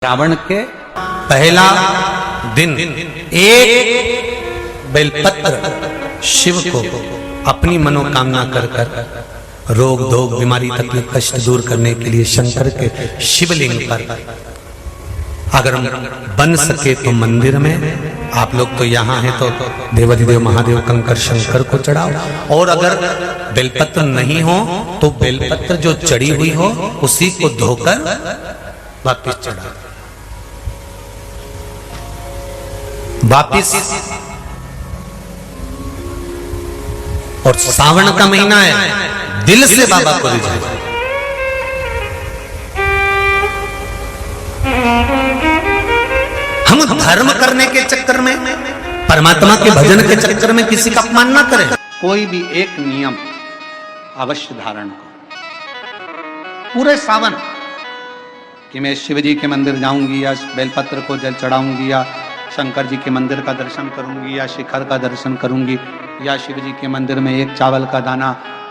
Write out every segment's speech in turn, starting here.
श्रावण के पहला दिन एक बेलपत्र शिव को अपनी मनोकामना कर कर रोग धोग बीमारी तकलीफ कष्ट दूर करने के लिए शंकर के शिवलिंग पर अगर बन सके तो मंदिर में, आप लोग तो यहाँ हैं तो देवाधिदेव महादेव कंकर शंकर को चढ़ाओ, और अगर बेलपत्र नहीं हो तो बेलपत्र जो चढ़ी हुई हो उसी को धोकर वापिस चढ़ाओ। वापिस, और सावन का महीना है, दिल से बाबा को रिझाओ। हम धर्म करने के चक्कर में, परमात्मा के भजन के चक्कर में किसी का अपमान ना करें। कोई भी एक नियम अवश्य धारण करो पूरे सावन कि मैं शिव जी के मंदिर जाऊंगी या बेलपत्र को जल चढ़ाऊंगी या शंकर जी के मंदिर का दर्शन करूंगी या शिखर का दर्शन करूंगी या शिव जी के मंदिर में एक चावल का दाना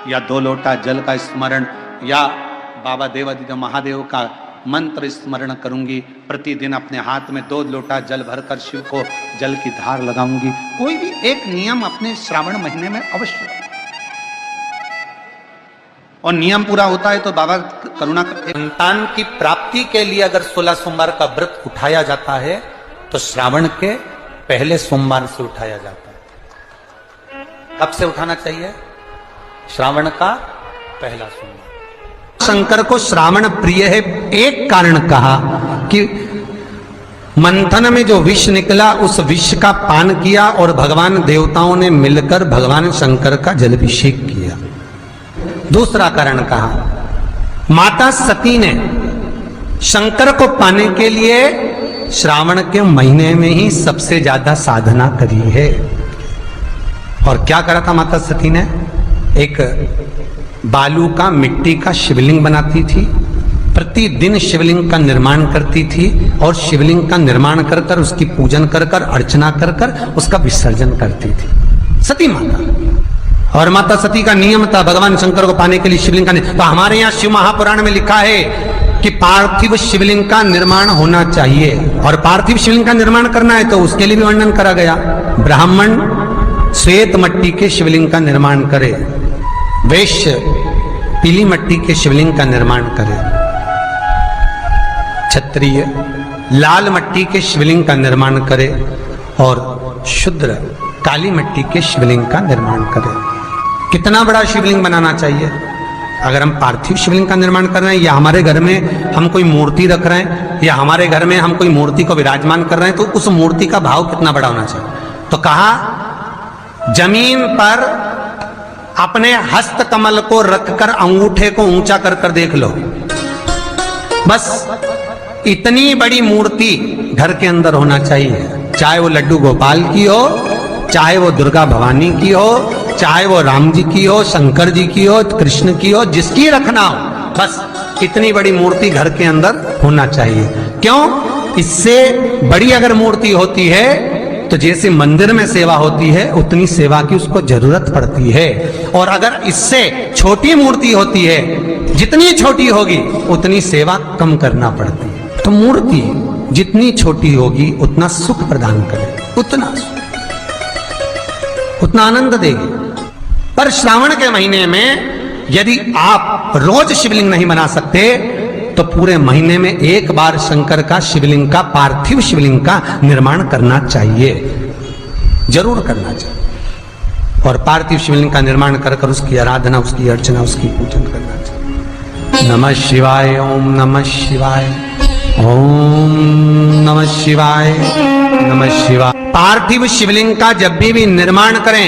या 2 लोटा जल का स्मरण या बाबा देवाधिदेव महादेव का मंत्र स्मरण करूंगी। प्रतिदिन अपने हाथ में 2 लोटा जल भरकर शिव को जल की धार लगाऊंगी। कोई भी एक नियम अपने श्रावण महीने में अवश्य, और नियम पूरा होता है तो बाबा करुणा करते। संतान की प्राप्ति के लिए अगर 16 सोमवार का व्रत उठाया जाता है तो श्रावण के पहले सोमवार से उठाया जाता है। कब से उठाना चाहिए? श्रावण का पहला सोमवार। शंकर को श्रावण प्रिय है, एक कारण कहा कि मंथन में जो विष निकला उस विष का पान किया और भगवान देवताओं ने मिलकर भगवान शंकर का जलाभिषेक किया। दूसरा कारण कहा, माता सती ने शंकर को पाने के लिए श्रावण के महीने में ही सबसे ज्यादा साधना करी है। और क्या करा था माता सती ने? एक बालू का, मिट्टी का शिवलिंग बनाती थी, प्रतिदिन शिवलिंग का निर्माण करती थी और शिवलिंग का निर्माण कर कर उसकी पूजन कर कर अर्चना कर कर उसका विसर्जन करती थी सती माता। और माता सती का नियम था भगवान शंकर को पाने के लिए शिवलिंग का। तो हमारे यहाँ शिव महापुराण में लिखा है कि पार्थिव शिवलिंग का निर्माण होना चाहिए, और पार्थिव शिवलिंग का निर्माण करना है तो उसके लिए भी वर्णन करा गया। ब्राह्मण श्वेत मट्टी के शिवलिंग का निर्माण करे, वैश्य पीली मट्टी के शिवलिंग का निर्माण करे, क्षत्रिय लाल मट्टी के शिवलिंग का निर्माण करे और शूद्र काली मट्टी के शिवलिंग का निर्माण करे। कितना बड़ा शिवलिंग बनाना चाहिए? अगर हम पार्थिव शिवलिंग का निर्माण कर रहे हैं या हमारे घर में हम कोई मूर्ति रख रहे हैं या हमारे घर में हम कोई मूर्ति को विराजमान कर रहे हैं तो उस मूर्ति का भाव कितना बड़ा होना चाहिए? तो कहा, जमीन पर अपने हस्त कमल को रखकर अंगूठे को ऊंचा कर कर देख लो, बस इतनी बड़ी मूर्ति घर के अंदर होना चाहिए। चाहे वो लड्डू गोपाल की हो, चाहे वो दुर्गा भवानी की हो, चाहे वो राम जी की हो, शंकर जी की हो, कृष्ण की हो, जिसकी रखना हो, बस इतनी बड़ी मूर्ति घर के अंदर होना चाहिए। क्यों? इससे बड़ी अगर मूर्ति होती है तो जैसे मंदिर में सेवा होती है उतनी सेवा की उसको जरूरत पड़ती है, और अगर इससे छोटी मूर्ति होती है, जितनी छोटी होगी उतनी सेवा कम करना पड़ती है। तो मूर्ति जितनी छोटी होगी उतना सुख प्रदान करेगी, उतना आनंद देगी। पर श्रावण के महीने में यदि आप रोज शिवलिंग नहीं बना सकते तो पूरे महीने में एक बार शंकर का शिवलिंग का, पार्थिव शिवलिंग का निर्माण करना चाहिए, जरूर करना चाहिए। और पार्थिव शिवलिंग का निर्माण कर कर उसकी आराधना, उसकी अर्चना, उसकी पूजन करना चाहिए। नमः शिवाय, ओम नमः शिवाय, ओम नमः शिवाय, नमः शिवाय। पार्थिव शिवलिंग का जब भी निर्माण करें,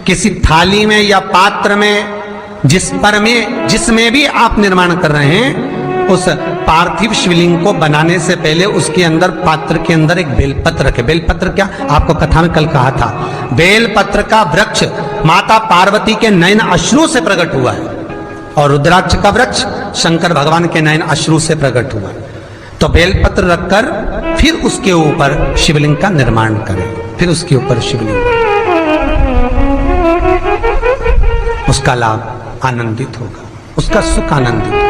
किसी थाली में या पात्र में, जिसमें भी आप निर्माण कर रहे हैं, उस पार्थिव शिवलिंग को बनाने से पहले उसके अंदर, पात्र के अंदर एक बेलपत्र रखे। बेलपत्र क्या, आपको कथा में कल कहा था, बेलपत्र का वृक्ष माता पार्वती के नयन अश्रु से प्रकट हुआ है और रुद्राक्ष का वृक्ष शंकर भगवान के नयन अश्रु से प्रकट हुआ है। तो बेलपत्र रखकर फिर उसके ऊपर शिवलिंग का निर्माण करें, फिर उसके ऊपर शिवलिंग, उसका लाभ आनंदित होगा, उसका सुख आनंदित होगा,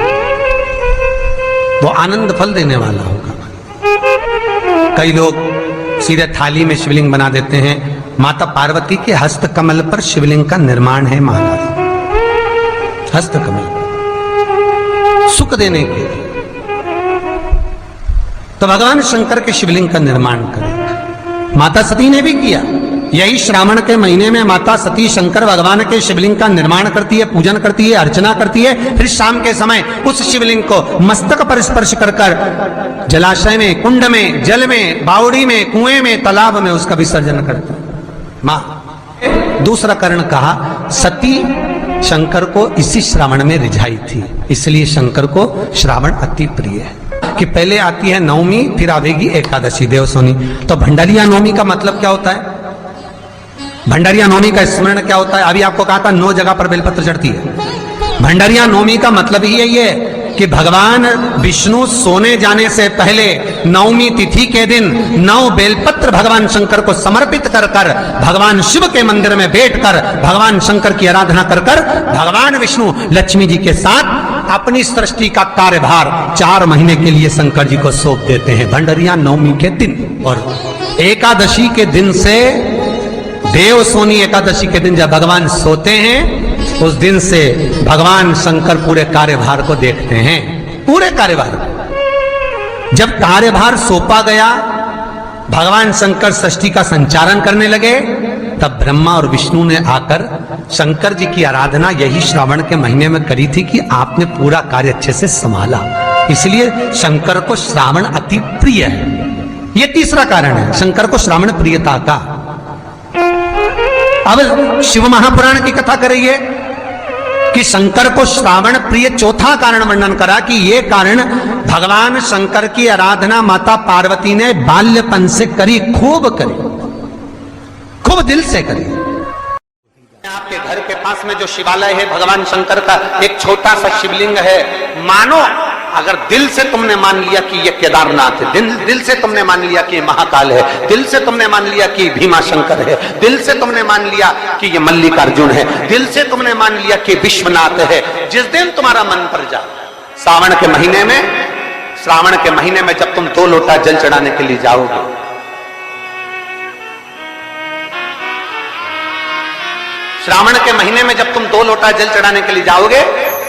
वो आनंद फल देने वाला होगा। कई लोग सीधे थाली में शिवलिंग बना देते हैं। माता पार्वती के हस्त कमल पर शिवलिंग का निर्माण है महाराज, हस्त कमल पर सुख देने के लिए। तो भगवान शंकर के शिवलिंग का निर्माण करें। माता सती ने भी किया। यही श्रावण के महीने में माता सती शंकर भगवान के शिवलिंग का निर्माण करती है, पूजन करती है, अर्चना करती है। फिर शाम के समय उस शिवलिंग को मस्तक पर स्पर्श कर कर जलाशय में, कुंड में, जल में, बावड़ी में, कुएं में, तालाब में उसका विसर्जन करती है मां। दूसरा कारण कहा, सती शंकर को इसी श्रावण में रिझाई थी, इसलिए शंकर को श्रावण अति प्रिय है। कि पहले आती है नवमी, फिर आवेगी एकादशी देवसोनी। तो भंडारिया नवमी का मतलब क्या होता है? भंडारिया नवमी का स्मरण क्या होता है? अभी आपको कहा था 9 जगह पर बेलपत्र चढ़ती है। भंडारिया नवमी का मतलब ही यही है कि भगवान विष्णु सोने जाने से पहले नवमी तिथि के दिन 9 बेलपत्र भगवान शंकर को समर्पित कर कर भगवान शिव के मंदिर में बैठकर भगवान शंकर की आराधना कर कर भगवान विष्णु लक्ष्मी जी के साथ अपनी सृष्टि का कार्यभार 4 महीने के लिए शंकर जी को सौंप देते हैं भंडारिया नवमी के दिन। और एकादशी के दिन से, देव सोनी एकादशी के दिन जब भगवान सोते हैं, उस दिन से भगवान शंकर पूरे कार्यभार को देखते हैं, पूरे कार्यभार को। जब कार्यभार सौंपा गया, भगवान शंकर सृष्टि का संचालन करने लगे, तब ब्रह्मा और विष्णु ने आकर शंकर जी की आराधना यही श्रावण के महीने में करी थी कि आपने पूरा कार्य अच्छे से संभाला, इसलिए शंकर को श्रावण अति प्रिय है। यह तीसरा कारण है शंकर को श्रावण प्रियता का। अब शिव महापुराण की कथा करिए कि शंकर को श्रावण प्रिय। चौथा कारण वर्णन करा कि ये कारण भगवान शंकर की आराधना माता पार्वती ने बाल्यपन से करी, खूब करी, खूब दिल से करी। आपके घर के पास में जो शिवालय है भगवान शंकर का, एक छोटा सा शिवलिंग है। मानो अगर दिल से तुमने मान लिया कि ये केदारनाथ है, दिल से तुमने मान लिया कि ये महाकाल है, दिल से तुमने मान लिया कि भीमा शंकर है, दिल से तुमने मान लिया कि ये मल्लिकार्जुन है, दिल से तुमने मान लिया कि विश्वनाथ है। जिस दिन तुम्हारा मन पर जाए, श्रावण के महीने में जब तुम 2 लोटा जल चढ़ाने के लिए जाओगे, श्रावण के महीने में जब तुम 2 लोटा जल चढ़ाने के लिए जाओगे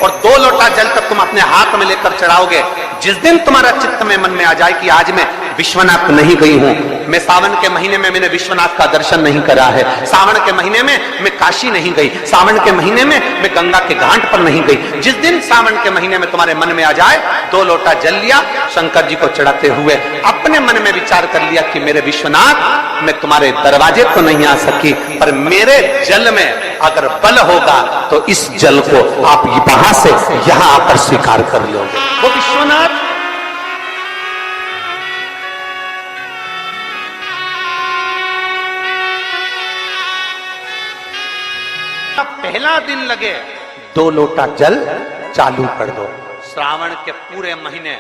और 2 लोटा जल तक तुम अपने हाथ में लेकर चढ़ाओगे, जिस दिन तुम्हारा चित्त में मन में आ जाए कि आज मैं विश्वनाथ नहीं गई हूं, मैं सावन के महीने में मैंने विश्वनाथ का दर्शन नहीं करा है, सावन के महीने में मैं काशी नहीं गई, सावन के महीने में मैं गंगा के घाट पर नहीं गई, जिस दिन सावन के महीने में तुम्हारे मन में आ जाए, 2 लोटा जल लिया, शंकर जी को चढ़ाते हुए अपने मन में विचार कर लिया कि मेरे विश्वनाथ, मैं तुम्हारे दरवाजे तो नहीं आ सकी, पर मेरे जल में अगर बल होगा तो इस जल को आप वहां से यहां आकर स्वीकार कर लोगे। वो विश्वनाथ पहला दिन लगे 2 लोटा जल चालू कर दो। श्रावण के पूरे महीने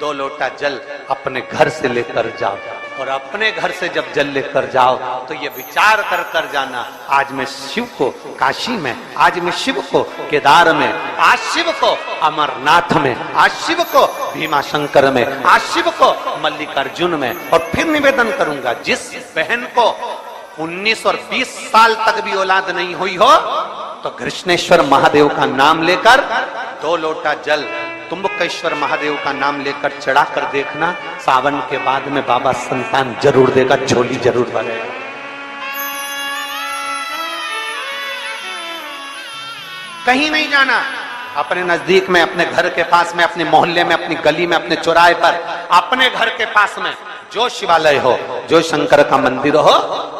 2 लोटा जल अपने घर से लेकर जाओ, और अपने घर से जब जल लेकर जाओ तो ये विचार कर कर जाना, आज मैं शिव को काशी में, आज मैं शिव को केदार में, आज शिव को अमरनाथ में, आज शिव को भीमा शंकर में, आज शिव को मल्लिकार्जुन में। और फिर निवेदन करूंगा, जिस बहन को 19 और 20 साल तक भी औलाद नहीं हुई हो, तो कृष्णेश्वर महादेव का नाम लेकर 2 लोटा जल तुम्बकेश्वर महादेव का नाम लेकर चढ़ा कर देखना, सावन के बाद में बाबा संतान जरूर देगा, झोली जरूर भरेगा। कहीं नहीं जाना, अपने नजदीक में, अपने घर के पास में, अपने मोहल्ले में, अपनी गली में, अपने चौराहे पर, अपने घर के पास में जो शिवालय हो, जो शंकर का मंदिर हो,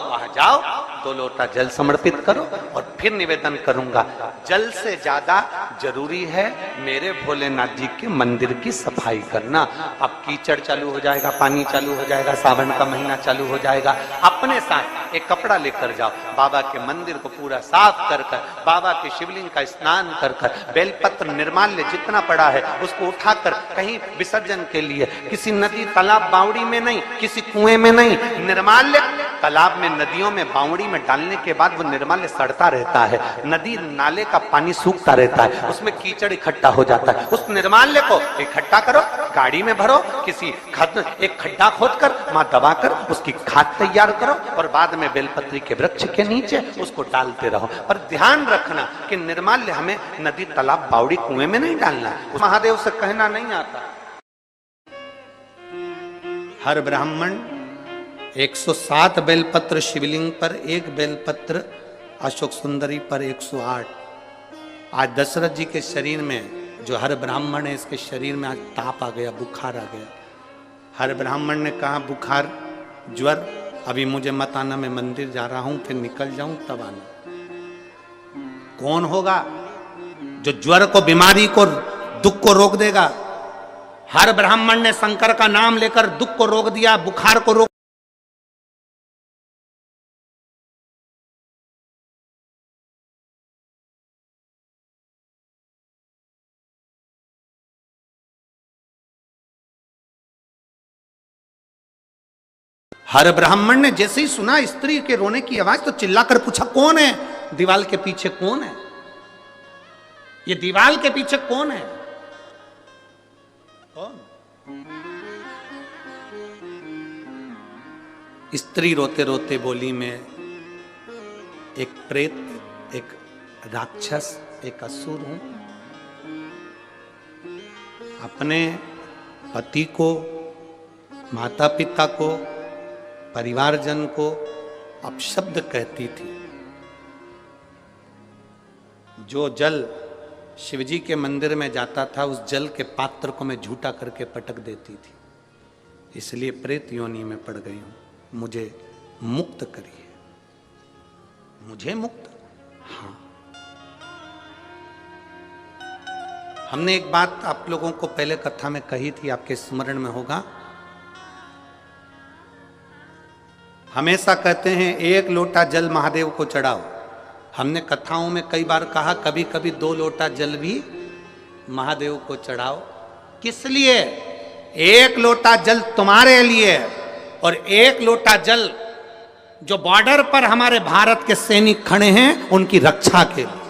वहां जाओ, 2 लोटा जल समर्पित करो। और फिर निवेदन करूंगा, जल से ज्यादा जरूरी है मेरे भोलेनाथ जी के मंदिर की सफाई करना। अब कीचड़ चालू हो जाएगा, पानी चालू हो जाएगा, सावन का महीना चालू हो जाएगा, अपने साथ एक कपड़ा लेकर जाओ, बाबा के मंदिर को पूरा साफ कर कर, बाबा के शिवलिंग का स्नान कर कर, बेलपत्र निर्माल्य जितना पड़ा है उसको उठाकर कहीं विसर्जन के लिए, किसी नदी तालाब बावड़ी में नहीं, किसी कुएं में नहीं, निर्माल्य तालाब में, नदियों में, बावड़ी में डालने के बाद वो निर्माल्य सड़ता रहता है, नदी नाले का पानी सूखता रहता है, उसमें कीचड़ इकट्ठा हो जाता है। उस निर्माल्य को इकट्ठा करो, गाड़ी में भरो, किसी एक खड्डा खोदकर वहां दबाकर उसकी खाद तैयार करो और बाद में बेलपत्री के वृक्ष के नीचे उसको डालते रहो। पर ध्यान रखना कि निर्माल्य हमें नदी, तालाब, बावड़ी, कुएं में नहीं डालना। महादेव से कहना नहीं आता। हर ब्राह्मण 107 बेलपत्र शिवलिंग पर, एक बेलपत्र अशोक सुंदरी पर 108। आज दशरथ जी के शरीर में, जो हर ब्राह्मण है, इसके शरीर में आज ताप आ गया, बुखार आ गया। हर ब्राह्मण ने कहा बुखार, ज्वर, अभी मुझे मत आना, मैं मंदिर जा रहा हूं, फिर निकल जाऊं तब आना। कौन होगा जो ज्वर को, बीमारी को, दुख को रोक देगा? हर ब्राह्मण ने शंकर का नाम लेकर दुख को रोक दिया, बुखार को रोक। हर ब्राह्मण ने जैसे ही सुना स्त्री के रोने की आवाज तो चिल्लाकर पूछा कौन है? दीवाल के पीछे कौन है? ये दीवाल के पीछे कौन है? कौन? स्त्री रोते रोते बोली, मैं एक प्रेत, एक राक्षस, एक असुर हूं। अपने पति को, माता पिता को, परिवारजन को अपशब्द कहती थी। जो जल शिवजी के मंदिर में जाता था, उस जल के पात्र को मैं झूठा करके पटक देती थी। इसलिए प्रेत योनि में पड़ गई हूं। मुझे मुक्त करिए। मुझे मुक्त? हाँ। हमने एक बात आप लोगों को पहले कथा में कही थी, आपके स्मरण में होगा। हमेशा कहते हैं एक लोटा जल महादेव को चढ़ाओ। हमने कथाओं में कई बार कहा कभी कभी 2 लोटा जल भी महादेव को चढ़ाओ। किस लिए? 1 लोटा जल तुम्हारे लिए और 1 लोटा जल जो बॉर्डर पर हमारे भारत के सैनिक खड़े हैं उनकी रक्षा के लिए।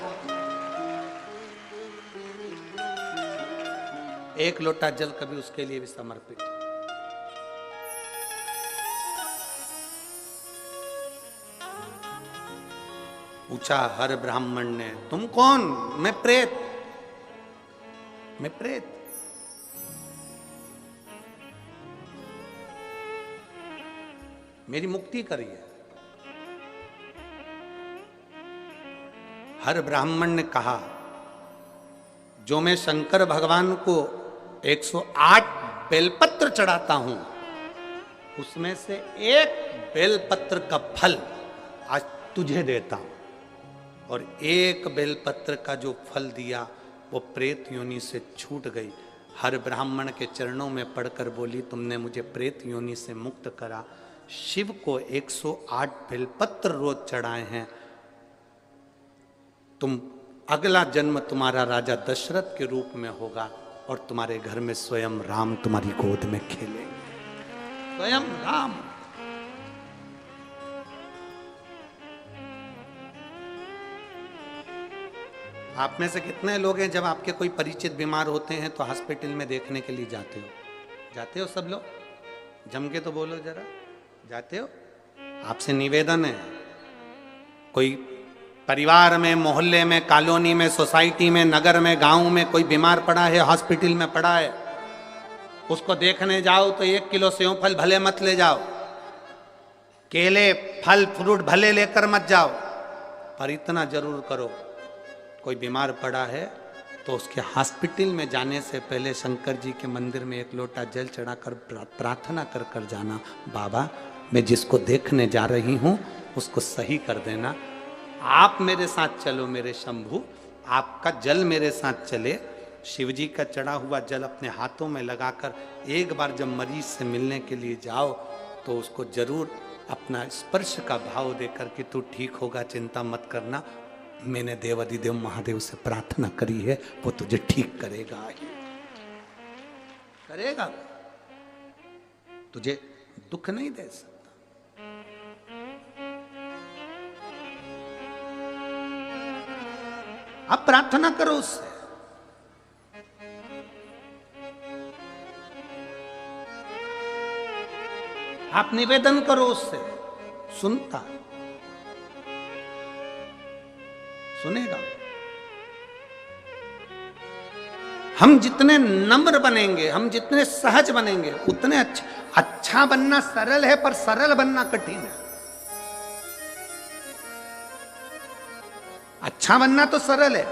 1 लोटा जल कभी उसके लिए भी समर्पित। पूछा हर ब्राह्मण ने, तुम कौन? मैं प्रेत। मैं प्रेत। मेरी मुक्ति करिए। हर ब्राह्मण ने कहा, जो मैं शंकर भगवान को 108 बेलपत्र चढ़ाता हूं, उसमें से 1 बेलपत्र का फल आज तुझे देता हूं। और 1 बेलपत्र का जो फल दिया वो प्रेत योनि से छूट गई। हर ब्राह्मण के चरणों में पड़कर बोली, तुमने मुझे प्रेत योनि से मुक्त करा। शिव को 108 बेलपत्र रोज चढ़ाए हैं। तुम अगला जन्म तुम्हारा राजा दशरथ के रूप में होगा और तुम्हारे घर में स्वयं राम तुम्हारी गोद में खेलेंगे। स्वयं राम। आप में से कितने लोग हैं जब आपके कोई परिचित बीमार होते हैं तो हॉस्पिटल में देखने के लिए जाते हो? जाते हो सब लोग? जम के तो बोलो जरा, जाते हो? आपसे निवेदन है, कोई परिवार में, मोहल्ले में, कॉलोनी में, सोसाइटी में, नगर में, गांव में कोई बीमार पड़ा है, हॉस्पिटल में पड़ा है, उसको देखने जाओ तो 1 किलो सेव फल भले मत ले जाओ, केले, फल, फ्रूट भले लेकर मत जाओ, पर इतना जरूर करो, कोई बीमार पड़ा है तो उसके हॉस्पिटल में जाने से पहले शंकर जी के मंदिर में 1 लोटा जल चढ़ाकर प्रार्थना कर कर जाना, बाबा मैं जिसको देखने जा रही हूं उसको सही कर देना। आप मेरे साथ चलो मेरे शंभु, आपका जल मेरे साथ चले। शिव जी का चढ़ा हुआ जल अपने हाथों में लगाकर एक बार जब मरीज से मिलने के लिए जाओ तो उसको जरूर अपना स्पर्श का भाव देकर कि तू ठीक होगा, चिंता मत करना, मैंने देवाधिदेव महादेव से प्रार्थना करी है, वो तुझे ठीक करेगा ही करेगा, तुझे दुख नहीं दे सकता। आप प्रार्थना करो उससे, आप निवेदन करो उससे, सुनता, सुनेगा। हम जितने नम्र बनेंगे, हम जितने सहज बनेंगे, उतने अच्छा बनना सरल है, पर सरल बनना कठिन है। अच्छा बनना तो सरल है,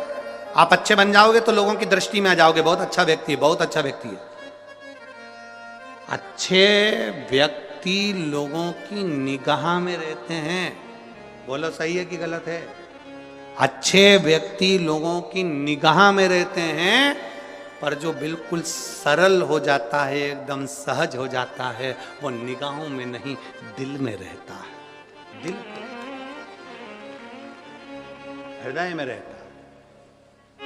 आप अच्छे बन जाओगे तो लोगों की दृष्टि में आ जाओगे, बहुत अच्छा व्यक्ति है, बहुत अच्छा व्यक्ति है। अच्छे व्यक्ति लोगों की निगाह में रहते हैं। बोलो सही है कि गलत है? अच्छे व्यक्ति लोगों की निगाह में रहते हैं, पर जो बिल्कुल सरल हो जाता है, एकदम सहज हो जाता है, वो निगाहों में नहीं, दिल में रहता है। दिल पे, हृदय में रहता है,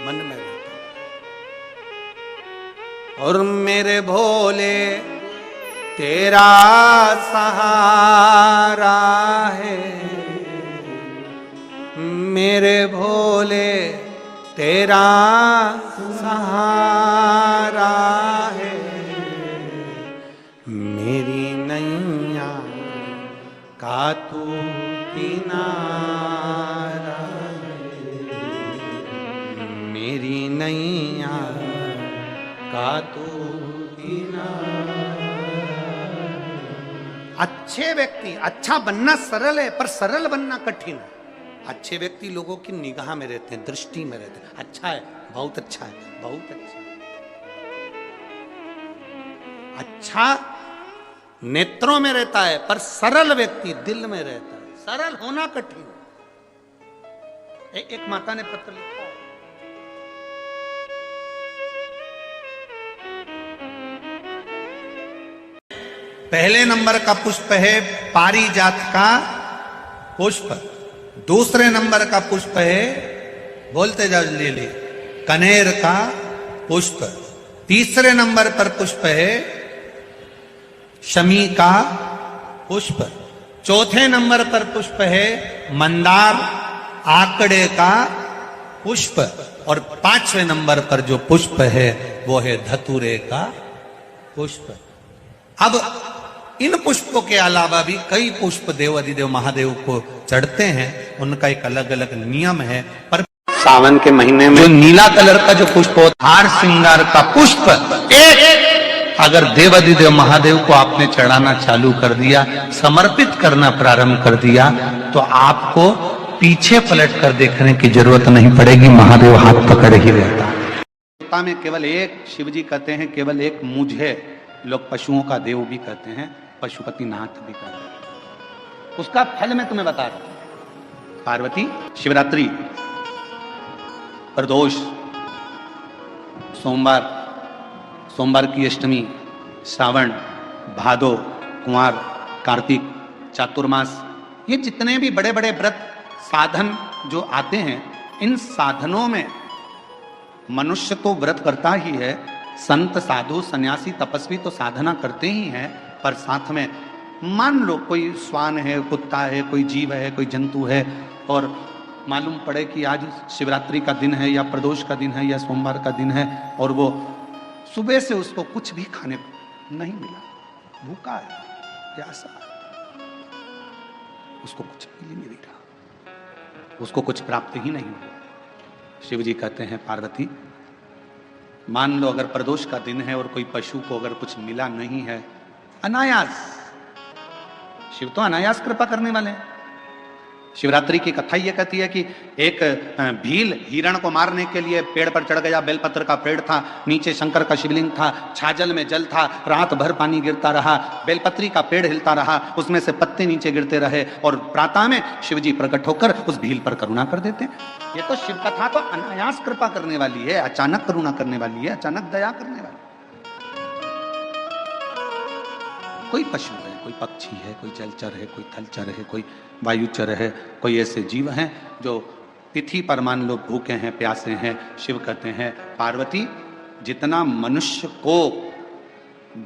मन में रहता है। और मेरे भोले तेरा सहारा है, मेरे भोले तेरा सहारा है, मेरी नैया का तू किनारा, मेरी नैया का तू किनारा। अच्छे व्यक्ति, अच्छा बनना सरल है, पर सरल बनना कठिन है। अच्छे व्यक्ति लोगों की निगाह में रहते हैं, दृष्टि में रहते हैं। अच्छा है, बहुत अच्छा है, बहुत अच्छा है। अच्छा नेत्रों में रहता है, पर सरल व्यक्ति दिल में रहता है। सरल होना कठिन है। एक माता ने पत्र लिखा है, पहले नंबर का पुष्प है पारिजात का पुष्प, दूसरे नंबर का पुष्प है, बोलते जाओ ले ले, कनेर का पुष्प, तीसरे नंबर पर पुष्प है शमी का पुष्प, चौथे नंबर पर पुष्प है मंदार आकड़े का पुष्प, और पांचवें नंबर पर जो पुष्प है वो है धतूरे का पुष्प। अब इन पुष्पों के अलावा भी कई पुष्प देव अधिदेव महादेव को चढ़ते हैं, उनका एक अलग अलग नियम है। पर सावन के महीने में जो नीला कलर का जो पुष्प होता है, हार श्रृंगार का पुष्प, एक अगर देव अधिदेव महादेव को आपने चढ़ाना चालू कर दिया, समर्पित करना प्रारंभ कर दिया, तो आपको पीछे पलट कर देखने की जरूरत नहीं पड़ेगी, महादेव हाथ पकड़े ही रहता है। में केवल एक शिव जी कहते हैं, केवल एक मुझे लोग पशुओं का देव भी कहते हैं, पशुपतिनाथ भी कहते हैं। उसका फल मैं तुम्हें बता रहा हूं। पार्वती, शिवरात्रि, प्रदोष, सोमवार, सोमवार की अष्टमी, श्रावण, भादो, कुंवार, कार्तिक, चातुर्मास, ये जितने भी बड़े बड़े व्रत साधन जो आते हैं, इन साधनों में मनुष्य तो व्रत करता ही है, संत साधु सन्यासी तपस्वी तो साधना करते ही हैं, पर साथ में मान लो कोई श्वान है, कुत्ता है, कोई जीव है, कोई जंतु है, और मालूम पड़े कि आज शिवरात्रि का दिन है या प्रदोष का दिन है या सोमवार का दिन है, और वो सुबह से उसको कुछ भी खाने को नहीं मिला, भूखा है, प्यासा है, उसको कुछ मिल नहीं रहा, उसको कुछ प्राप्त ही नहीं हुआ। शिव जी कहते हैं, पार्वती मान लो अगर प्रदोष का दिन है और कोई पशु को अगर कुछ मिला नहीं है, अनायास, शिव तो अनायास कृपा करने वाले हैं। शिवरात्रि की कथा यह कहती है कि एक भील हिरण को मारने के लिए पेड़ पर चढ़ गया, बेलपत्र का पेड़ था, नीचे शंकर का शिवलिंग था, छाजल में जल था, रात भर पानी गिरता रहा, बेलपत्री का पेड़ हिलता रहा, उसमें से पत्ते नीचे गिरते रहे, और प्रातः में शिवजी प्रकट होकर उस भील पर करुणा कर देते हैं। ये तो शिव कथा तो अनायास कृपा करने वाली है, अचानक करुणा करने वाली है, अचानक दया करने वाली। कोई पशु है, कोई पक्षी है, कोई जलचर है, कोई थलचर है, कोई वायुचर है, कोई ऐसे जीव हैं जो तिथि पर मान लो भूखे हैं, प्यासे हैं, शिव कहते हैं, पार्वती जितना मनुष्य को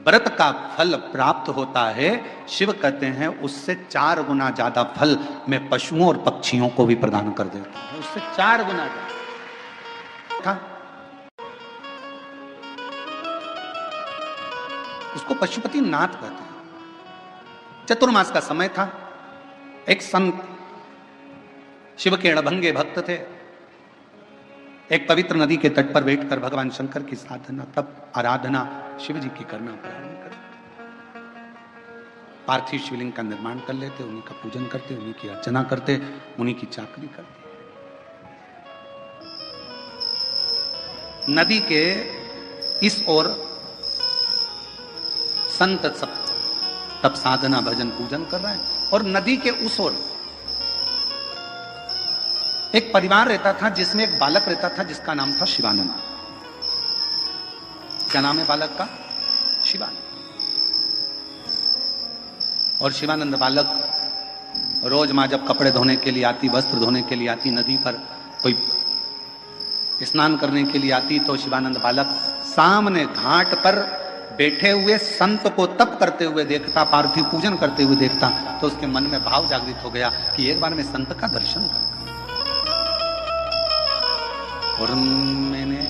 व्रत का फल प्राप्त होता है, शिव कहते हैं उससे 4 गुना ज्यादा फल मैं पशुओं और पक्षियों को भी प्रदान कर देता हूं, उससे 4 गुना ज्यादा। था, उसको पशुपति नाथ कहते हैं। चतुर्मास का समय था। एक संत शिव के अड़भंगे भक्त थे, एक पवित्र नदी के तट पर बैठकर भगवान शंकर की साधना तप आराधना शिव जी की करना प्रारंभ कर, पार्थिव शिवलिंग का निर्माण कर लेते, उन्हीं का पूजन करते, उन्हीं की अर्चना करते, उन्हीं की चाकरी करते। नदी के इस ओर संत सब तप साधना भजन पूजन कर रहे हैं, और नदी के उस ओर एक परिवार रहता था जिसमें एक बालक रहता था जिसका नाम था शिवानंद। क्या नाम है बालक का? शिवानंद। और शिवानंद बालक रोज माँ जब कपड़े धोने के लिए आती, वस्त्र धोने के लिए आती, नदी पर कोई स्नान करने के लिए आती, तो शिवानंद बालक सामने घाट पर बैठे हुए संत को तप करते हुए देखता, पार्थिव पूजन करते हुए देखता, तो उसके मन में भाव जागृत हो गया कि एक बार मैं संत का दर्शन कर। और मैंने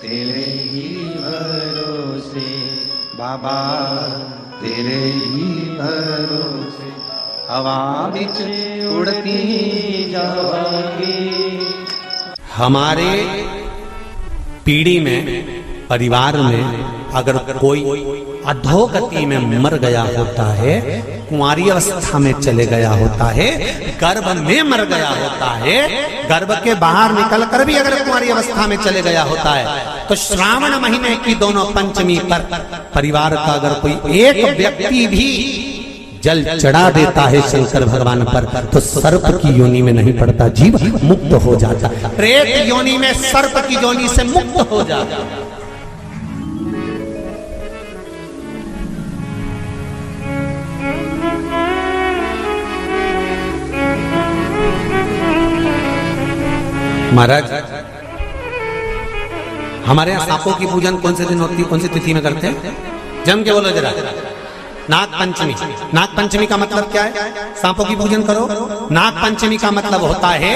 तेरे ही भरोसे बाबा, तेरे ही भरोसे हवा बिच उड़ती जाएगी। हमारे पीढ़ी में, परिवार में अगर कोई अधोगति में मर गया होता है, कुंवारी अवस्था में चले गया होता है, गर्भ में मर गया होता है, गर्भ के बाहर निकलकर भी अगर कुंवारी अवस्था में चले गया होता है, तो श्रावण महीने की दोनों पंचमी पर परिवार का अगर कोई एक व्यक्ति भी जल चढ़ा देता है शंकर भगवान पर, तो सर्प की योनि में नहीं पड़ता, जीव मुक्त हो जाता, प्रेत योनि में सर्प की योनि से मुक्त हो जाता। महाराज, हमारे यहाँ सांपों की पूजन कौन से दिन होती है, कौन सी तिथि में करते हैं? जम के बोलो जरा। नाग पंचमी। नाग पंचमी का मतलब क्या है? सांपों की पूजन करो। नाग पंचमी का मतलब होता है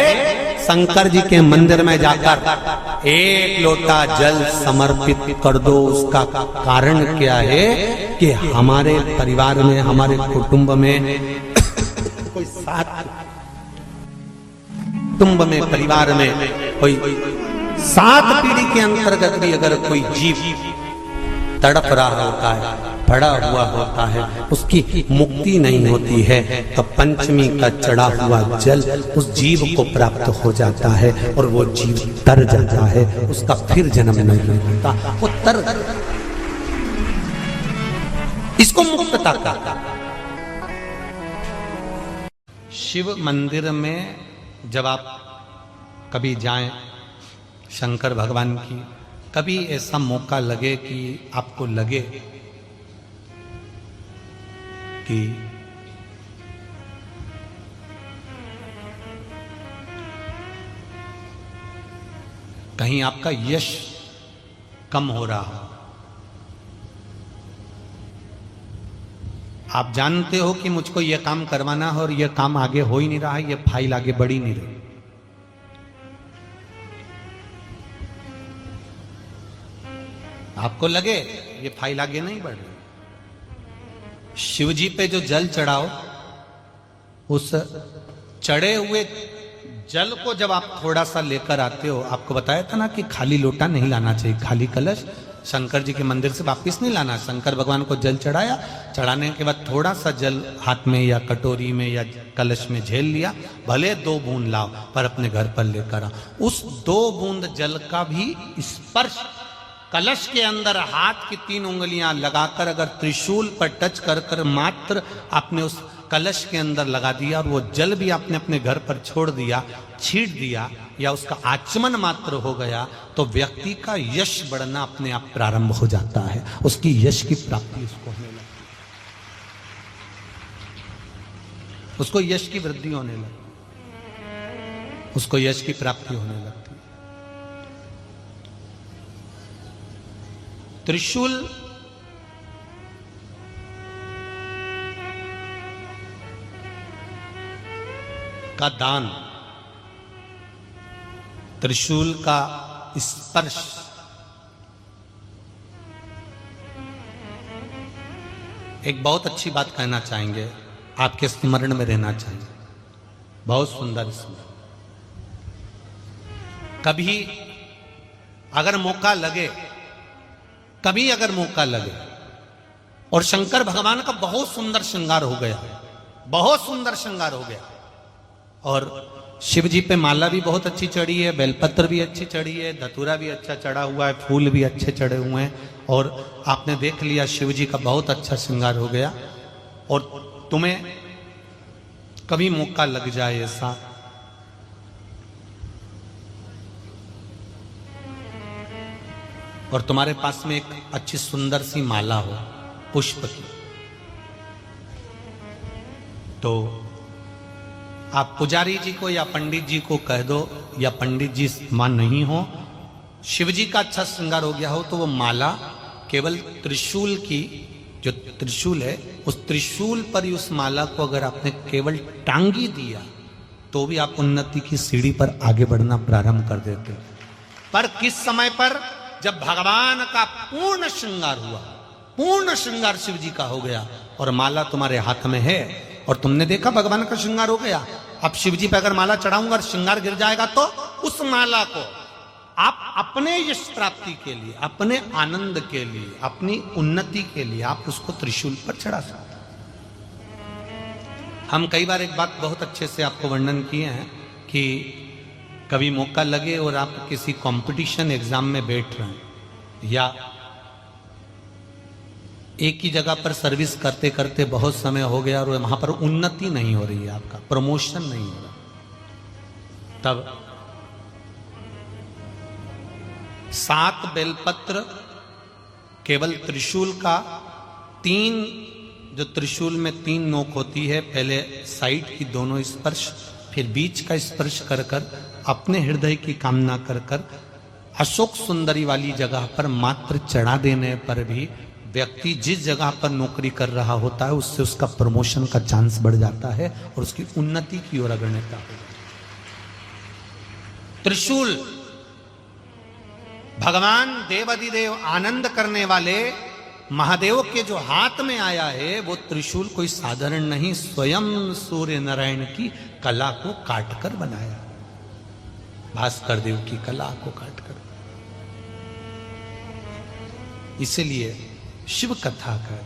शंकर जी के मंदिर में जाकर एक लोटा जल समर्पित कर दो। उसका कारण क्या है कि हमारे परिवार में, हमारे कुटुंब में कोई कुटुंब में, परिवार में कोई 7 पीढ़ी के अंतर्गत भी अगर कोई जीव तड़प रहा होता है, पड़ा हुआ होता है, उसकी मुक्ति नहीं होती है, तो पंचमी का चढ़ा हुआ जल उस जीव को प्राप्त हो जाता है और वो जीव तर जाता है, उसका फिर जन्म नहीं होता, वो तर। इसको मुक्तता का। शिव मंदिर में जब आप कभी जाएं, शंकर भगवान की, कभी ऐसा मौका लगे कि आपको लगे कि कहीं आपका यश कम हो रहा हो, आप जानते हो कि मुझको यह काम करवाना है और यह काम आगे हो ही नहीं रहा है, यह फाइल आगे बढ़ ही नहीं रही, आपको लगे ये फाइल आगे नहीं बढ़ रही, शिव जी पे जो जल चढ़ाओ, उस चढ़े हुए जल को जब आप थोड़ा सा लेकर आते हो, आपको बताया था ना कि खाली लोटा नहीं लाना चाहिए, खाली कलश शंकर जी के मंदिर से वापस नहीं लाना। शंकर भगवान को जल चढ़ाया, चढ़ाने के बाद थोड़ा सा जल हाथ में या कटोरी में या कलश में झेल लिया, भले 2 बूंद लाओ पर अपने घर पर लेकर आओ। उस 2 बूंद जल का भी स्पर्श कलश के अंदर हाथ की 3 उंगलियां लगाकर अगर त्रिशूल पर टच कर कर मात्र आपने उस कलश के अंदर लगा दिया और वो जल भी आपने अपने घर पर छोड़ दिया, छीट दिया या उसका आचमन मात्र हो गया, तो व्यक्ति का यश बढ़ना अपने आप प्रारंभ हो जाता है, उसकी यश की प्राप्ति उसको होने लगती है, उसको यश की वृद्धि होने लगती, उसको यश की प्राप्ति होने लगती। त्रिशूल का दान, त्रिशूल का स्पर्श, एक बहुत अच्छी बात कहना चाहेंगे, आपके स्मरण में रहना चाहिए, बहुत सुंदर स्मरण। कभी अगर मौका लगे, कभी अगर मौका लगे, और शंकर भगवान का बहुत सुंदर श्रृंगार हो गया, बहुत सुंदर श्रृंगार हो गया, और शिव जी पे माला भी बहुत अच्छी चढ़ी है, बेलपत्र भी अच्छी चढ़ी है, धतूरा भी अच्छा चढ़ा हुआ है, फूल भी अच्छे चढ़े हुए हैं, और आपने देख लिया शिव जी का बहुत अच्छा श्रृंगार हो गया, और तुम्हें कभी मौका लग जाए ऐसा, और तुम्हारे पास में एक अच्छी सुंदर सी माला हो पुष्प की, तो आप पुजारी जी को या पंडित जी को कह दो, या पंडित जी मान नहीं हो, शिव जी का अच्छा श्रृंगार हो गया हो, तो वो माला केवल त्रिशूल की, जो त्रिशूल है उस त्रिशूल पर ही उस माला को अगर आपने केवल टांगी दिया तो भी आप उन्नति की सीढ़ी पर आगे बढ़ना प्रारंभ कर देते। पर किस समय पर? जब भगवान का पूर्ण श्रृंगार हुआ, पूर्ण श्रृंगार शिव जी का हो गया, और माला तुम्हारे हाथ में है, और तुमने देखा भगवान का श्रृंगार हो गया। अब शिव जी पे अगर माला चढ़ाऊंगा और श्रृंगार गिर जाएगा, तो उस माला को आप अपने यश प्राप्ति के लिए, अपने आनंद के लिए, अपनी उन्नति के लिए आप उसको त्रिशूल पर चढ़ा सकते। हम कई बार एक बात बहुत अच्छे से आपको वर्णन किए हैं कि कभी मौका लगे और आप किसी कंपटीशन एग्जाम में बैठ रहे हैं, या एक ही जगह पर सर्विस करते करते बहुत समय हो गया और वहां पर उन्नति नहीं हो रही है, आपका प्रमोशन नहीं हो रहा, तब 7 बेलपत्र केवल त्रिशूल का, 3 जो त्रिशूल में 3 नोक होती है, पहले साइड की दोनों स्पर्श, फिर बीच का स्पर्श कर कर अपने हृदय की कामना कर कर अशोक सुंदरी वाली जगह पर मात्र चढ़ा देने पर भी व्यक्ति जिस जगह पर नौकरी कर रहा होता है उससे उसका प्रमोशन का चांस बढ़ जाता है और उसकी उन्नति की ओर अग्रसर हो जाता है। त्रिशूल भगवान देवाधिदेव आनंद करने वाले महादेव के जो हाथ में आया है वो त्रिशूल कोई साधारण नहीं, स्वयं सूर्य नारायण की कला को काटकर बनाया, भास्कर देव की कला को काटकर। इसीलिए शिव कथा कर